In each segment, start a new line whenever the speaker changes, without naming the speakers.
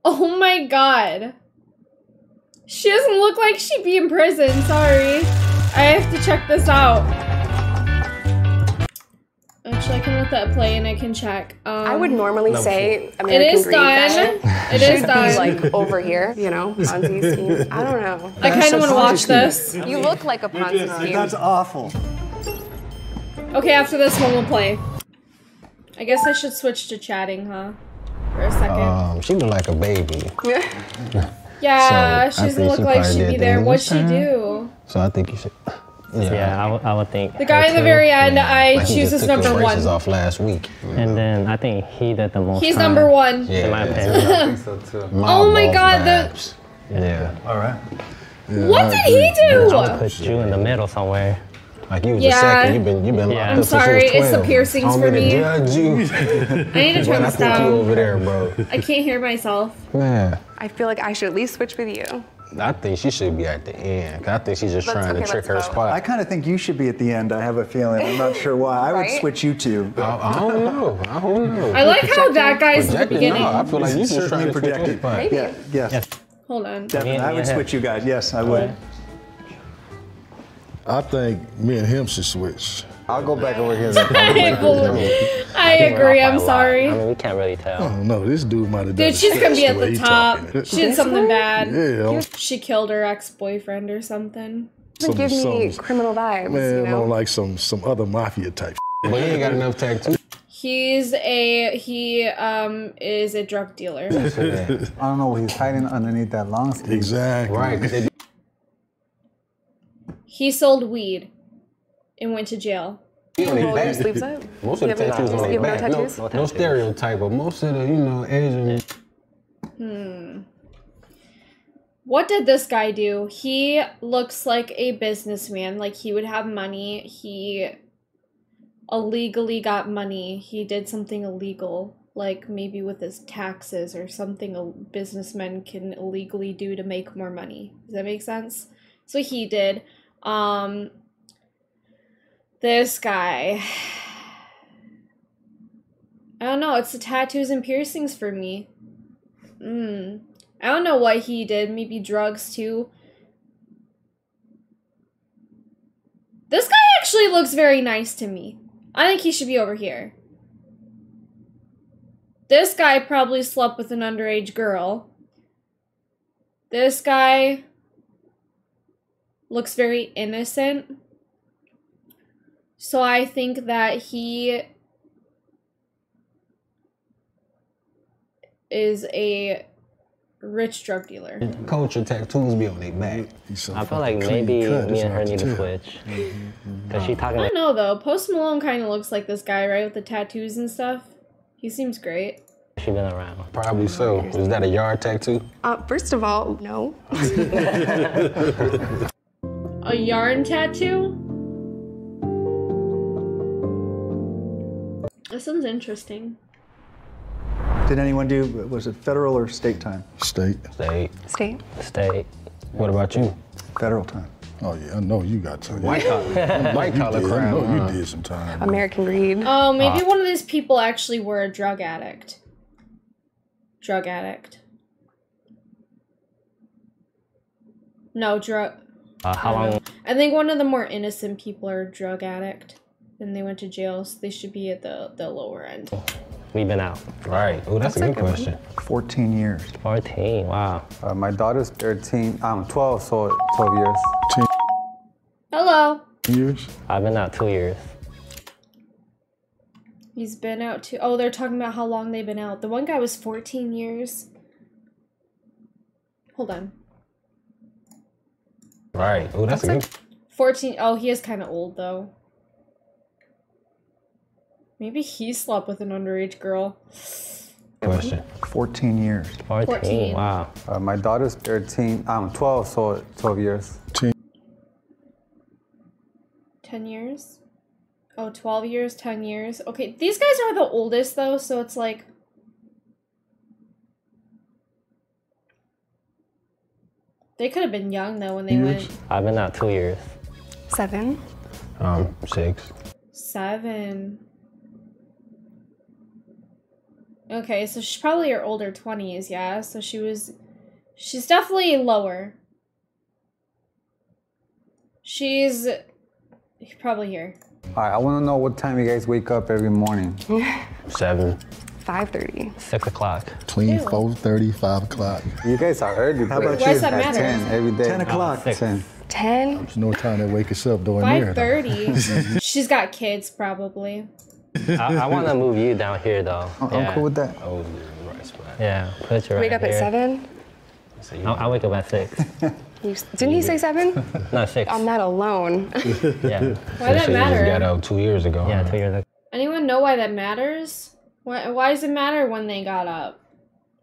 Oh my god. She doesn't look like she'd be in prison, sorry. I have to check this out. Actually, I can let that play and I can check.
I would normally say American
it is
Greed
done. It is done.
like over here, you know, Ponzi scheme. I don't know.
I kind of want to watch this.
You look like a Ponzi scheme.
That's awful.
Okay, after this one we'll play. I guess I should switch to chatting, huh? For a second.
She look like a baby.
Yeah,
So,
she
I
doesn't
think
look
she
like
probably
she'd be
did
there.
that
What'd
this
she
time.
do?
So I think you should.
Yeah, I would think.
The guy in the very end, I
Like he
choose
just
as
took his
number
braces
one.
off last week.
And then I think he did the most.
He's
time,
number one.
Yeah.
in my opinion.
I think so too.
Oh my god,
vibes.
Yeah.
All right.
what did he do?
I would put you in the middle somewhere.
Like you was
Yeah.
a second. You've been
Yeah.
locked
I'm
up since you
sorry,
was 12.
it's the piercings
I don't
for
mean
me.
to judge you.
I need to turn
But I
this
think you
down.
over there, bro.
I can't hear myself.
Man,
I feel like I should at least switch with you.
I think she should be at the end. 'Cause I think she's just trying to trick her
let's vote.
I
spot.
kind of think you should be at the end. I have a feeling. I'm not sure why. I would
Right?
switch you two.
I don't know. I don't know.
I like how that guy's at the
Projecting?
beginning.
No, I feel like you just
Certainly
trying to switch your
projected.
spot.
Maybe.
Yeah. Yes.
Yes.
Hold on.
Definitely.
Me
I would
and him.
switch you guys. Yes, I would.
I think me and him should switch.
I'll go back over here.
I agree, I'm
I
sorry.
mean, we can't really tell.
I don't know. This dude might have done.
Dude, she's gonna be at
way
the
he
top.
talking.
She did something bad.
Yeah.
She killed her ex-boyfriend or something.
Doesn't give me
some-
criminal vibes,
Man,
you know?
on like some other mafia type.
But he ain't got enough tattoos.
He is a drug dealer.
I don't know what he's hiding underneath that long sleeve.
Exactly.
Right. 'Cause they
He sold weed and went to jail.
be on their
Roll your
back.
sleeves up.
Most of the
You have
tattoos
no-
on
you
their
have no
back.
tattoos?
No stereotype, but most of the, Asian.
What did this guy do? He looks like a businessman, like he would have money. He illegally got money. He did something illegal, like maybe with his taxes or something a businessman can illegally do to make more money. Does that make sense? So he did. This guy. I don't know, it's the tattoos and piercings for me. I don't know what he did. Maybe drugs too. This guy actually looks very nice to me. I think he should be over here. This guy probably slept with an underage girl. This guy looks very innocent. So I think that he is a rich drug dealer.
Culture tattoos be on their back.
I feel like maybe me and her need to switch. Cause she talking
I
like
don't know though. Post Malone kind of looks like this guy, right? With the tattoos and stuff. He seems great.
she been around.
Probably so. Is that a yard tattoo?
First of all, no.
A yarn tattoo? This sounds interesting.
Did anyone do? Was it federal or state time?
State.
State.
State.
State.
What about you?
Federal time.
Oh yeah, I know you got time.
White collar. White collar
I
crime.
know
huh?
you did some time.
American Greed.
Oh, maybe one of these people actually were a drug addict. Drug addict. No,
How long?
I think one of the more innocent people are a drug addict. And they went to jail, so they should be at the lower end.
We been out.
Right. Oh, that's a good question.
14 years.
14. Wow.
My daughter's 13. I'm 12, so 12 years.
Hello.
Years.
I've been out 2 years.
He's been out too. Oh, they're talking about how long they've been out. The one guy was 14 years. Hold on.
Right. Oh, that's a good.
14. Oh, he is kind of old though. Maybe he slept with an underage girl.
question.
14 years.
14. Wow.
My daughter's 13. I'm 12, so 12 years.
10 years? Oh, 12 years, 10 years. Okay, these guys are the oldest though, so it's like... They could have been young though when they went.
I've been out 2 years.
7.
6.
7. Okay, so she's probably her older 20s, yeah? So she's definitely lower. She's probably here.
All right, I want to know what time you guys wake up every morning.
7.
5:30.
6 o'clock.
Between
Ew.
4:30, 5 o'clock.
You guys are early.
How about
Why
you?
does that
At
matter?
10 every day.
10 o'clock.
6.
10.
There's no time to wake us up doing there.
5:30. She's got kids, probably.
I want to move you down here, though.
I'm cool with that.
Oh, the right spot.
Yeah, put you right
Wake up at
here.
7.
So you
I wake up at 6.
Didn't he say 7?
No, 6.
I'm not alone.
Yeah.
Why does that
You just got
matter?
out 2 years ago.
Yeah,
huh?
2 years ago.
Anyone know why that matters? Why does it matter when they got up?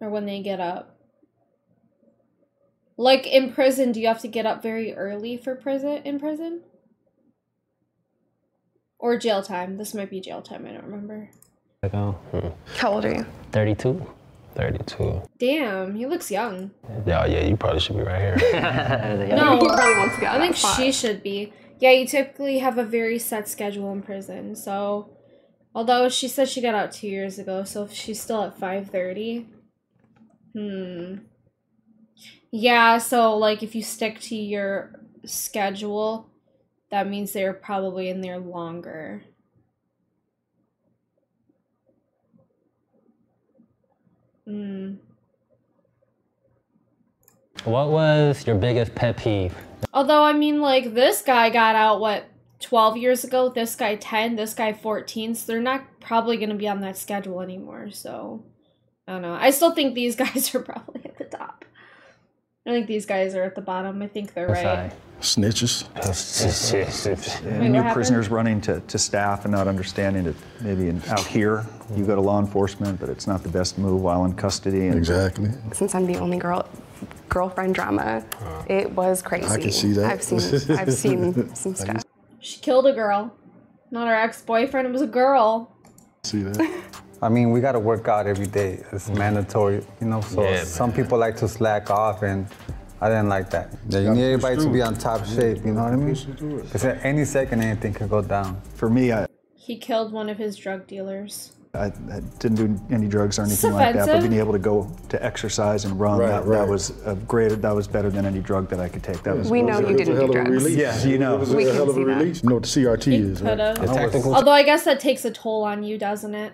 Or when they get up? Like, in prison, do you have to get up very early for in prison? Or jail time. This might be jail time, I don't remember.
How old are you?
32.
32.
Damn, he looks young.
Yeah, you probably should be right here.
No,
He probably wants to get
I think she should be. Yeah, you typically have a very set schedule in prison, so... Although she said she got out 2 years ago, so if she's still at 5:30... Yeah, so, like, if you stick to your schedule, that means they're probably in there longer.
What was your biggest pet peeve?
Although, I mean, like, this guy got out, what, 12 years ago? This guy 10, this guy 14, so they're not probably going to be on that schedule anymore, so... I don't know. I still think these guys are probably at the top. I think these guys are at the bottom. I think they're right.
Snitches.
Wait,
New
what
prisoners running to staff and not understanding that maybe out here you go to law enforcement, but it's not the best move while in custody. And
Exactly.
Since I'm the only girlfriend drama, it was crazy.
I can see that.
I've seen some stuff.
She killed a girl. Not her ex-boyfriend, it was a girl.
See that?
I mean, we got to work out every day. It's mandatory, you know, so
Yeah,
some
man.
people like to slack off, and I didn't like that. Yeah, you need everybody to be on top shape, you know what I mean? Because at any second, anything could go down.
for me,
He killed one of his drug dealers.
I didn't do any drugs or anything like that, but
offensive.
being able to go to exercise and run,
Right,
that
right.
was that was better than any drug that I could take. That was
We know
It
you
was a
didn't
hell
do
of a
drugs.
release.
Yeah, you know.
It was
We
a
can
hell of a
see that.
release. You know what the CRT
He
is, right?
could've.
Technical.
Although I guess that takes a toll on you, doesn't it?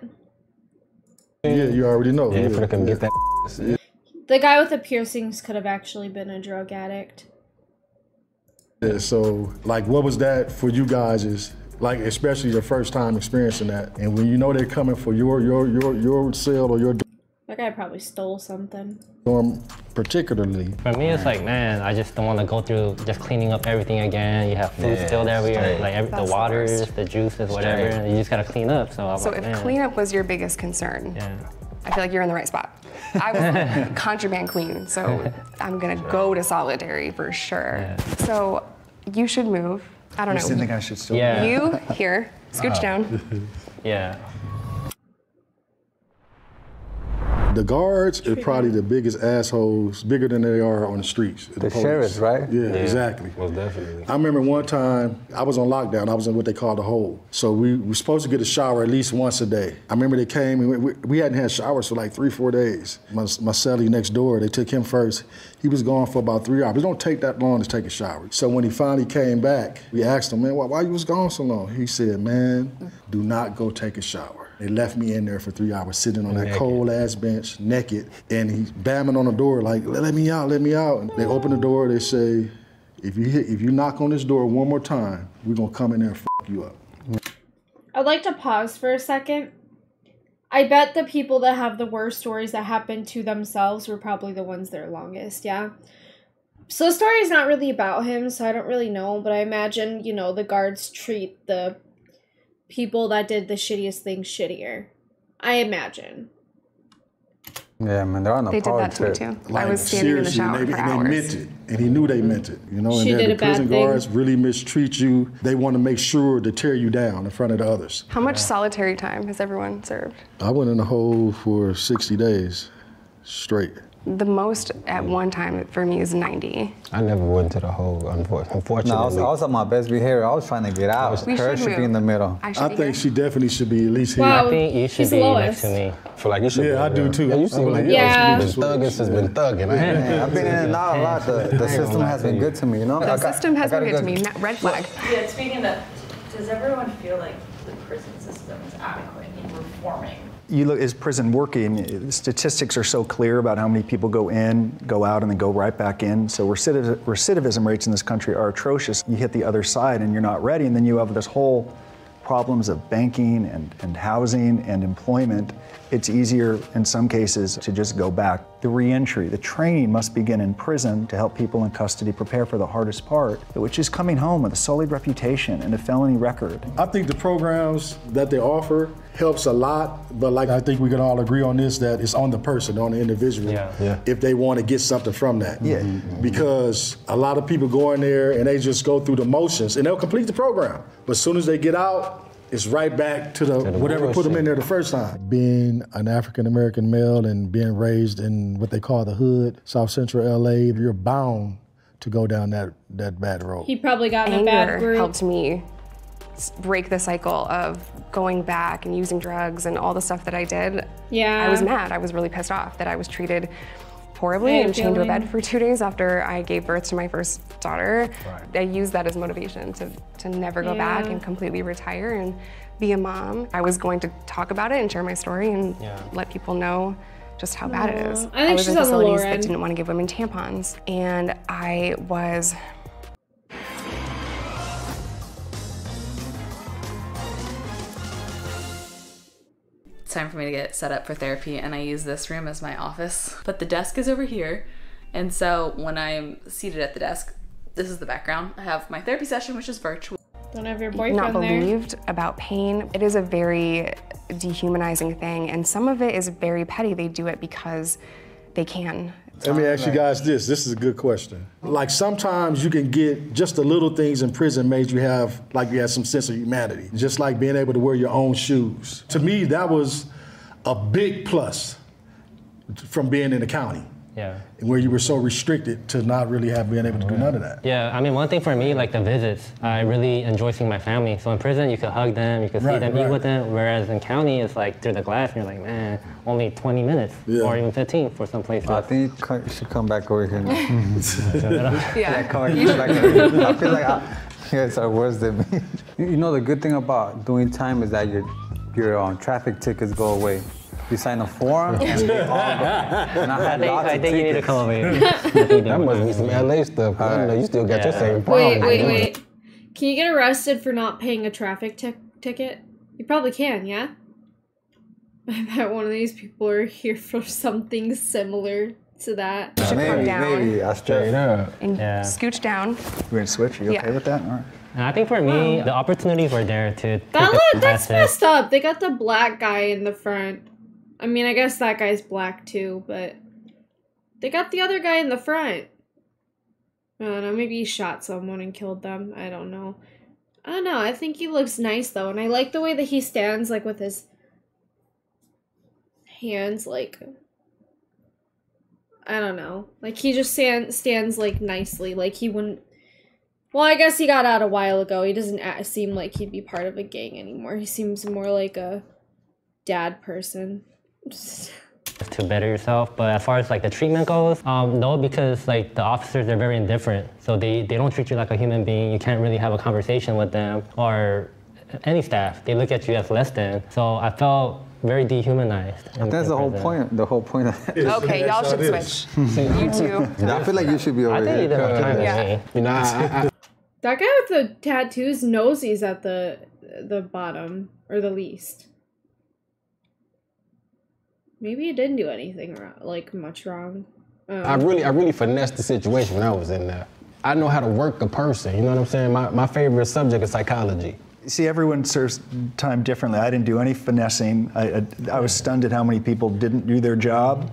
Yeah, you already know.
Yeah, if I can get that.
The guy with the piercings could have actually been a drug addict.
Yeah, so, like, what was that for you guys? Is like, especially your first time experiencing that, and when you know they're coming for your cell or your
That guy probably stole something.
dorm, particularly.
For me, it's like, man, I just don't want to go through just cleaning up everything again. You have food
Yeah,
spilled everywhere,
straight.
like
That's
the
the
waters,
worst.
the juices, whatever.
Straight.
You just gotta clean up. So I'm
So
like,
if
man.
cleanup was your biggest concern,
Yeah.
I feel like you're in the right spot. I was contraband queen, so I'm gonna go to solitary for sure.
Yeah.
So you should move. I don't
I just didn't think
know.
I should still.
Yeah.
You here, scooch down.
Yeah.
The guards are probably the biggest assholes, bigger than they are on the streets.
The sheriffs, right?
Yeah, exactly.
Most definitely.
I remember one time I was on lockdown. I was in what they call the hole. So we were supposed to get a shower at least once a day. I remember they came and we hadn't had showers for like 3-4 days. My cellie next door, they took him first. He was gone for about 3 hours. It don't take that long to take a shower. So when he finally came back, we asked him, man, why you was gone so long? He said, man, do not go take a shower. They left me in there for 3 hours, sitting on that
Naked.
cold ass bench, naked, and he's bamming on the door like, let me out, let me out. And they open the door, they say, if you knock on this door one more time, we're gonna come in there and f you up.
I'd like to pause for a second. I bet the people that have the worst stories that happen to themselves were probably the ones that are longest, yeah? So the story is not really about him, so I don't really know, but I imagine, you know, the guards treat the people that did the shittiest things shittier. I imagine.
Yeah, man, they're on a
They did
power
that to me
trip.
too. I was standing in the
seriously,
shower
and
for
they
hours.
meant it, and he knew they meant it. You know,
She
and
did
the
a bad
prison
thing.
guards really mistreat you. They want to make sure to tear you down in front of the others.
How much solitary time has everyone served?
I went in the hole for 60 days straight.
The most at one time for me is 90.
I never went to the hole, unfortunately.
No, I was on my best behavior. I was trying to get out.
We
Her
should
should be in the middle.
I think she definitely should be at least here.
Wow.
I think you should
He's
be
lowest.
next to me.
I feel like you should.
Yeah, I do too.
Yeah, you seem like
Yeah.
you've been thugging since been thugging.
Yeah, I've been in and out a lot. The system has been good to me, you know?
The system has been good to me. Red flag.
Yeah, speaking of, does everyone feel like the prison system is adequate in reforming?
You look, is prison working? Statistics are so clear about how many people go in, go out, and then go right back in. So recidivism rates in this country are atrocious. You hit the other side and you're not ready, and then you have this whole problems of banking and housing and employment. It's easier in some cases to just go back. The re-entry, the training must begin in prison to help people in custody prepare for the hardest part, which is coming home with a solid reputation and a felony record.
I think the programs that they offer helps a lot, but like I think we can all agree on this, that it's on the person, on the individual, if they want to get something from that.
Yeah.
Because a lot of people go in there and they just go through the motions and they'll complete the program. But as soon as they get out, it's right back to the whatever put them in there the first time. Being an African-American male and being raised in what they call the hood, South Central LA, you're bound to go down that bad road.
He probably got in a bad
Anger
group.
helped me break the cycle of going back and using drugs and all the stuff that I did.
Yeah.
I was mad. I was really pissed off that I was treated horribly
I
and chained to a
feeling.
bed for 2 days after I gave birth to my first daughter. I used that as motivation to never go back and completely retire and be a mom. I was going to talk about it and share my story and let people know just how bad it is.
I think
was
she's
in
on the lower
facilities that
end.
didn't want to give women tampons, and I was
It's time for me to get set up for therapy, and I use this room as my office. But the desk is over here, and so when I'm seated at the desk, this is the background. I have my therapy session, which is virtual.
Don't have your
not
boyfriend there.
believed about pain. It is a very dehumanizing thing, and some of it is very petty. They do it because they can.
Let me ask you guys this. This is a good question. Like sometimes you can get just the little things in prison made you have, like you had some sense of humanity. Just like being able to wear your own shoes. To me, that was a big plus from being in the county.
Yeah.
Where you were so restricted to not really being able to do none of that.
Yeah, I mean, one thing for me, like the visits, I really enjoy seeing my family. So in prison, you could hug them, you could see them, eat with them, whereas in county, it's like through the glass, and you're like, man, only 20 minutes, or even 15 for some places.
I think you should come back over here now.
Yeah.
Come back over here. I feel like you guys are worse than me. You know, the good thing about doing time is that your traffic tickets go away. You sign a form, and they all go. And I
think you need to come over here.
That must be some LA stuff. I don't know, you still got your same problem.
Wait. Can you get arrested for not paying a traffic ticket? You probably can, yeah? I bet one of these people are here for something similar to that.
Maybe. I straight up.
And scooch down.
We're gonna switch. Are you okay with that? All right.
And I think for me, the opportunities were there to
That's messed up. They got the black guy in the front. I mean, I guess that guy's black too, but they got the other guy in the front. I don't know, maybe he shot someone and killed them. I don't know. I think he looks nice though, and I like the way that he stands, like with his hands, like, I don't know. Like he just stands like nicely, like he wouldn't. Well, I guess he got out a while ago. He doesn't seem like he'd be part of a gang anymore. He seems more like a dad person.
to better yourself. But as far as like the treatment goes, no, because like the officers are very indifferent. So they don't treat you like a human being. You can't really have a conversation with them or any staff. They look at you as less than. So I felt very dehumanized.
That's the whole point. The whole point of it.
Okay, y'all should switch. You two.
I feel like you should be over
I think you did
here.
more time than me.
You know,
That guy with the tattoos knows he's at the bottom or the least. Maybe he didn't do anything wrong, like much wrong.
I really finessed the situation when I was in there. I know how to work a person, you know what I'm saying? My favorite subject is psychology.
See, everyone serves time differently. I didn't do any finessing. I was stunned at how many people didn't do their job.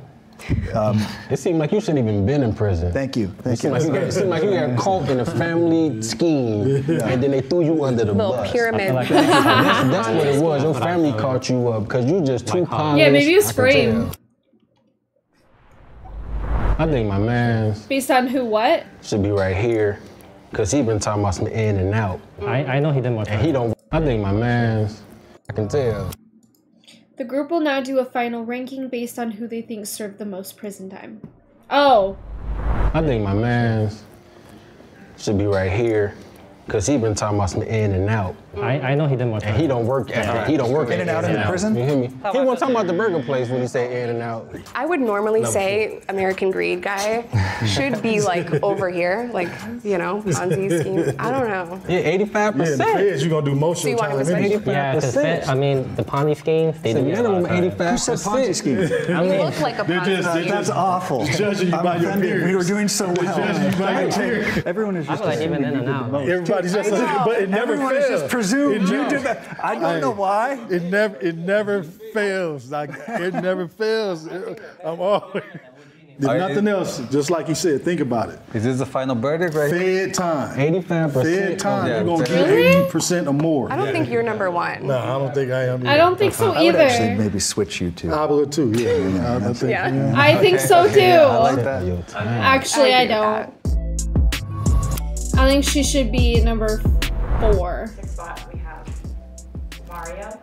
It seemed like you shouldn't even been in prison.
Thank you.
It seemed like you got caught in a family scheme, and then they threw you under the
Little
bus.
pyramid.
Like
That's what it was. Your family caught you up because you just too polished.
Yeah, maybe he was
I can tell.
framed.
I think my man's
Based on who, what?
should be right here, cause he been talking about some in and out.
I know he did more time.
And he don't, I think my man's, I can tell.
The group will now do a final ranking based on who they think served the most prison time. Oh.
I think my man's should be right here, cause he been talking about some in and out.
I know he did more time.
And he don't work at he don't work
In and out in the prison?
You hear me? He wasn't talking about the burger place when he say in and out.
I would normally say American Greed guy should be like over here, like, you know, Ponzi scheme. I don't know.
Yeah, 85%.
Yeah, the feds, you're gonna do most
So you
of the
want
time.
him to
Yeah, because I mean, the Ponzi schemes, they do get a lot of
minimum
time.
85%.
Who said Ponzi scheme?
I mean,
Look like a Ponzi scheme.
That's awful.
Judging you
I'm
by your
offended.
peers.
We were doing so well.
judging you by your peers.
Everyone is
I
just
feel like even
assuming
in
you
and
did the
out.
most.
Everybody's just, but it never
Everyone
fails.
is just presumed
It
you
never-
did that. I don't know why.
It never fails. Like it never fails. I'm always. If nothing else, just like he said, think about it.
Is this the final verdict right here?
Fed time.
85%.
Fed time.
Yeah,
You're gonna get
Really?
80% or more.
I don't think you're number one.
No, I don't think I am.
I don't think so
I would actually
either.
maybe switch you two.
I would too. Yeah. I think.
Yeah.
I think so too.
I like that.
Actually, I
agree with
don't. I think she should be number 4.
Sixth spot, we have Mario.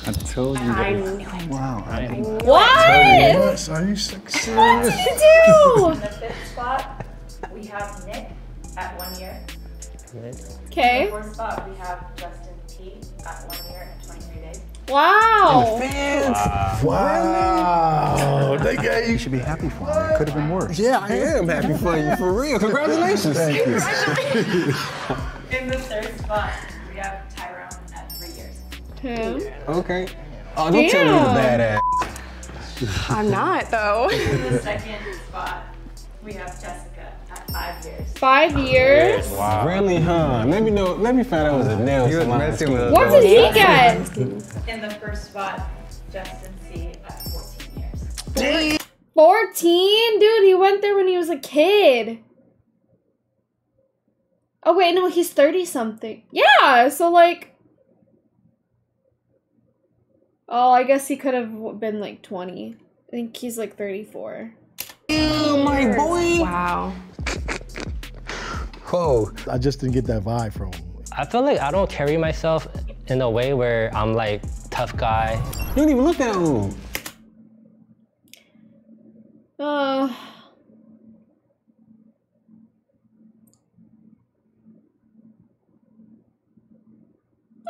I told you
I
that.
knew it.
Wow.
What?
What? Are you serious?
What did you do?
In the fifth spot, we have Nick at 1 year. In
Okay.
the fourth spot, we have Justin T at 1 year and 23 days.
Wow.
Wow. They
You
gave.
should be happy for me. It could have been worse.
Yeah, I am happy for you, for real. Congratulations.
Thank you.
In the third spot, we have Tyrone at 3 years.
Okay.
Okay. Oh, don't tell me you're
Damn.
badass.
I'm not though.
In the second spot, we have Jessica at 5 years.
5 years.
Really, huh? Let me find out it was a nail
He was
salon
messing with
scheme.
us.
What did he get?
In the first spot, Justin C at 14 years.
14? Dude, he went there when he was a kid. Oh, wait, no, he's 30 something. Yeah, so like. Oh, I guess he could have been like 20. I think he's like 34.
Oh, my boy.
Wow.
Whoa.
I just didn't get that vibe from him.
I feel like I don't carry myself in a way where I'm like tough guy.
You don't even look that old.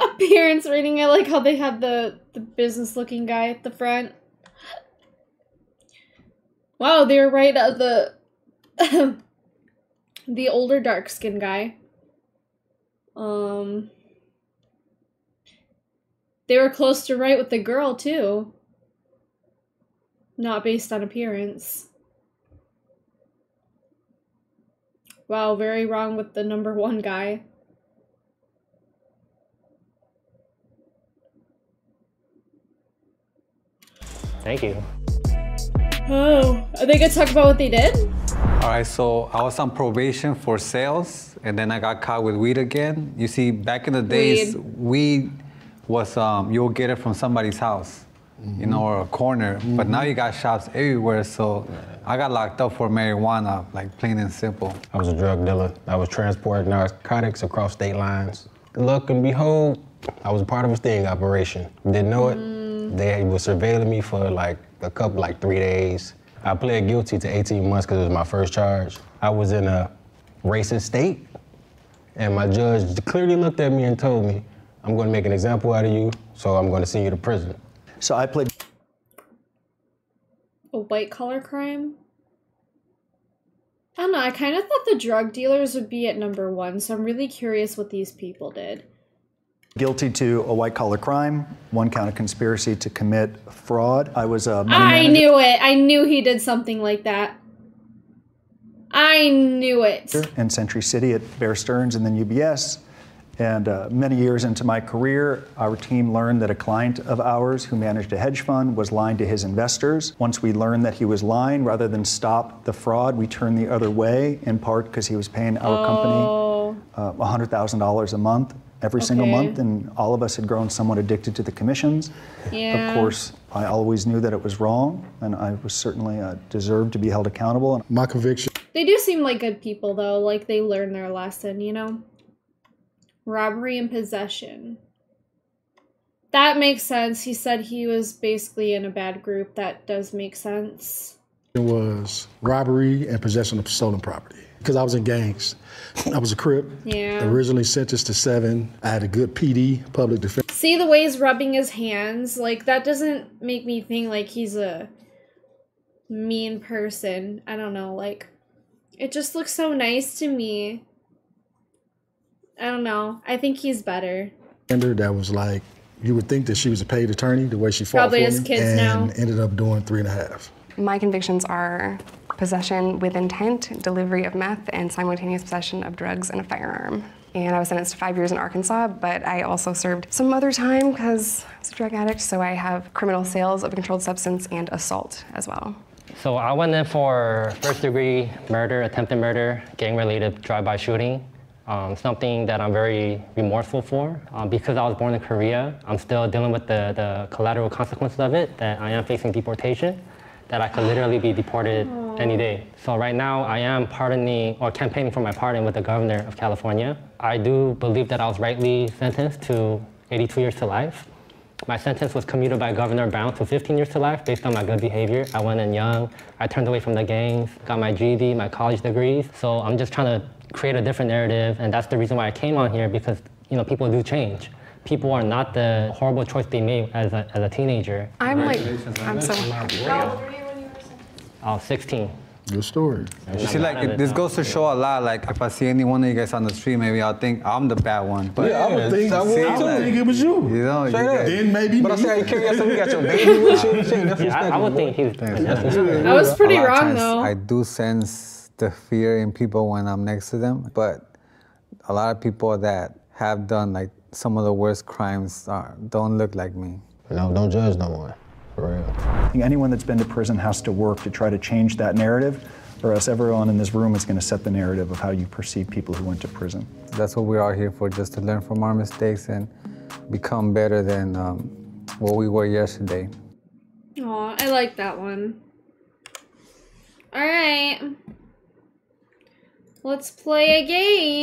Appearance rating. I like how they had the business looking guy at the front. Wow, they were right at the the older dark skinned guy. They were close to right with the girl too. Not based on appearance. Wow, very wrong with the number 1 guy.
Thank you.
Oh, are they gonna talk about what they did?
All right, so I was on probation for sales, and then I got caught with weed again. You see, back in the days, weed was you'll get it from somebody's house, you know, or a corner. But now you got shops everywhere, so I got locked up for marijuana, like plain and simple.
I was a drug dealer. I was transporting narcotics across state lines. Luck and behold, I was a part of a sting operation. Didn't know it. They were surveilling me for like 3 days. I pled guilty to 18 months because it was my first charge. I was in a racist state, and my judge clearly looked at me and told me, I'm going to make an example out of you, so I'm going to send you to prison.
So I played
A white collar crime? I don't know, I kind of thought the drug dealers would be at number 1, so I'm really curious what these people did.
guilty to a white collar crime, 1 count of conspiracy to commit fraud. I was a money
I
manager
knew it! I knew he did something like that. I knew it.
in Century City at Bear Stearns and then UBS. And many years into my career, our team learned that a client of ours who managed a hedge fund was lying to his investors. Once we learned that he was lying, rather than stop the fraud, we turned the other way, in part because he was paying our company $100,000 a month every single month, and all of us had grown somewhat addicted to the commissions.
Yeah.
Of course, I always knew that it was wrong, and I was certainly deserved to be held accountable.
My conviction.
They do seem like good people, though. Like, they learn their lesson, you know? Robbery and possession. That makes sense. He said he was basically in a bad group. That does make sense.
It was robbery and possession of stolen property. Because I was in gangs. I was a Crip.
Yeah.
Originally sentenced to 7. I had a good PD, public defense.
See the way he's rubbing his hands? Like, that doesn't make me think like he's a mean person. I don't know, like, it just looks so nice to me. I don't know. I think he's better.
That was like, you would think that she was a paid attorney, the way she fought
Probably
for
his
me,
kids
and
now.
ended up doing 3.5.
My convictions are possession with intent, delivery of meth, and simultaneous possession of drugs and a firearm. And I was sentenced to 5 years in Arkansas, but I also served some other time because I was a drug addict, so I have criminal sales of a controlled substance and assault as well.
So I went in for first-degree murder, attempted murder, gang-related drive-by shooting. Something that I'm very remorseful for. Because I was born in Korea, I'm still dealing with the collateral consequences of it, that I am facing deportation, that I could literally be deported any day. So right now, I am pardoning or campaigning for my pardon with the governor of California. I do believe that I was rightly sentenced to 82 years to life. My sentence was commuted by Governor Brown to 15 years to life based on my good behavior. I went in young, I turned away from the gangs, got my GED, my college degrees. So I'm just trying to create a different narrative, and that's the reason why I came on here, because people do change. People are not the horrible choice they made as a teenager.
I'm so...
How old were you when you were sentenced?
I was 16.
Good story.
You see, like, this goes to show a lot. Like, if I see any one of you guys on the street, maybe I'll think I'm the bad one. But
I would think,
I would
think it was you.
You know,
Then maybe
But I
me.
say, you got your baby with you.
I would think he's...
I was pretty
a lot of
wrong,
times
though.
I do sense the fear in people when I'm next to them, but a lot of people that have done like some of the worst crimes don't look like me.
No, don't judge no one, for real.
I think anyone that's been to prison has to work to try to change that narrative, or else everyone in this room is going to set the narrative of how you perceive people who went to prison.
That's what we're all here for, just to learn from our mistakes and become better than what we were yesterday.
Aw, I like that one. All right. Let's play a game.